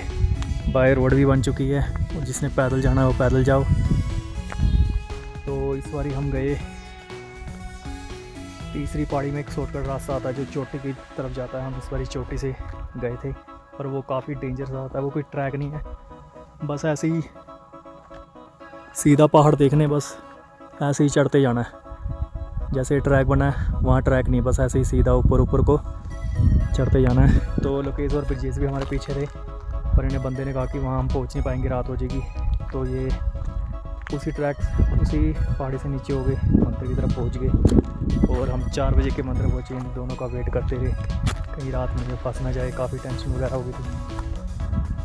बाय रोड भी बन चुकी है, और जिसने पैदल जाना है वो पैदल जाओ। तो इस बार हम गए तीसरी पहाड़ी में, एक शॉर्टकट रास्ता आता है जो चोटी की तरफ जाता है। हम इस बार चोटी से गए थे, पर वो काफ़ी डेंजरस होता है। वो कोई ट्रैक नहीं है, बस ऐसे ही सीधा पहाड़ देखने, बस ऐसे ही चढ़ते जाना है। जैसे ट्रैक बना है वहाँ ट्रैक नहीं, बस ऐसे ही सीधा ऊपर को चढ़ते जाना है। तो लोकेश्वर ब्रिजेस भी हमारे पीछे थे, पर इन्हें बंदे ने कहा कि वहाँ हम पहुँच नहीं पाएंगे, रात हो जाएगी। तो ये उसी पहाड़ी से नीचे हो गए, मंदिर की तरफ पहुँच गए। और हम 4 बजे के मंदिर पहुँचे। इन दोनों का वेट करते रहे, कहीं रात में फंस ना जाए। काफ़ी टेंशन वगैरह हो गई थी।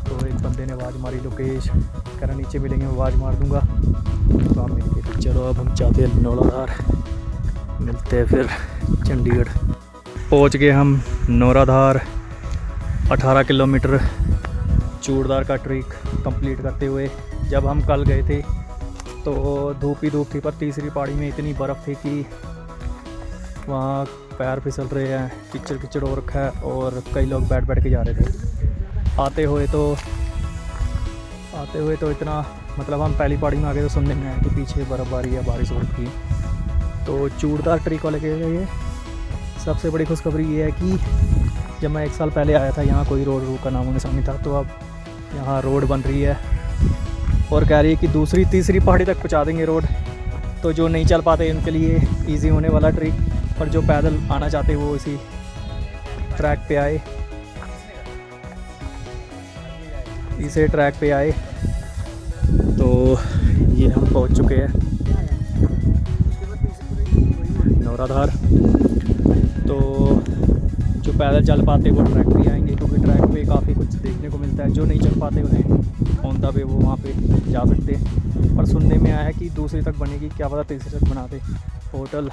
तो एक बंदे ने आवाज़ मारी, लोकेश कह रहा नीचे मिलेंगे, आवाज़ मार दूंगा। तो हम मिल गए। तो चलो अब हम चाहते हैं नौलाधार, मिलते हैं फिर चंडीगढ़। पहुंच गए हम नौराधार। 18 किलोमीटर चूड़दार का ट्रिक कंप्लीट करते हुए। जब हम कल गए थे तो धूप ही धूप थी, पर तीसरी पहाड़ी में इतनी बर्फ़ थी कि वहाँ पैर फिसल रहे हैं, कीचड़ कीचड़ हो रखा है और कई लोग बैठ बैठ के जा रहे थे। आते हुए तो इतना मतलब हम पहली पहाड़ी में आ गए तो सुनने में आया कि पीछे बर्फ़बारी है, बारिश हो रखी है। तो चूड़दार ट्रिक वाले के लिए सबसे बड़ी खुशखबरी ये है कि जब मैं 1 साल पहले आया था यहाँ कोई रोड का नामो निशान नहीं था, तो अब यहाँ रोड बन रही है और कह रही है कि दूसरी तीसरी पहाड़ी तक पहुँचा देंगे रोड। तो जो नहीं चल पाते उनके लिए इजी होने वाला ट्रिक, और जो पैदल आना चाहते वो इसी ट्रैक पे आए, इसे ट्रैक पे आए। तो ये हम पहुंच चुके हैं नौराधार। तो जो पैदल चल पाते वो ट्रैक पे आएंगे, क्योंकि ट्रैक पे काफ़ी कुछ देखने को मिलता है। जो नहीं चल पाते उन्हें ऑन द वे वो वहाँ पे जा सकते हैं। पर सुनने में आया है कि दूसरी तक बनेगी, क्या पता तीसरी तक बना दे, होटल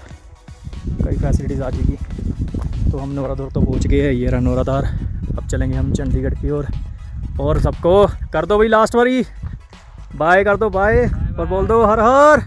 कई फैसिलिटीज़ आ जाएगी। तो हम नौराधार तो पहुँच गए हैं, ये रहा नौराधार। अब चलेंगे हम चंडीगढ़ की ओर। और सबको कर दो भाई लास्ट बारी बाय कर दो, बाय और बोल दो हर हर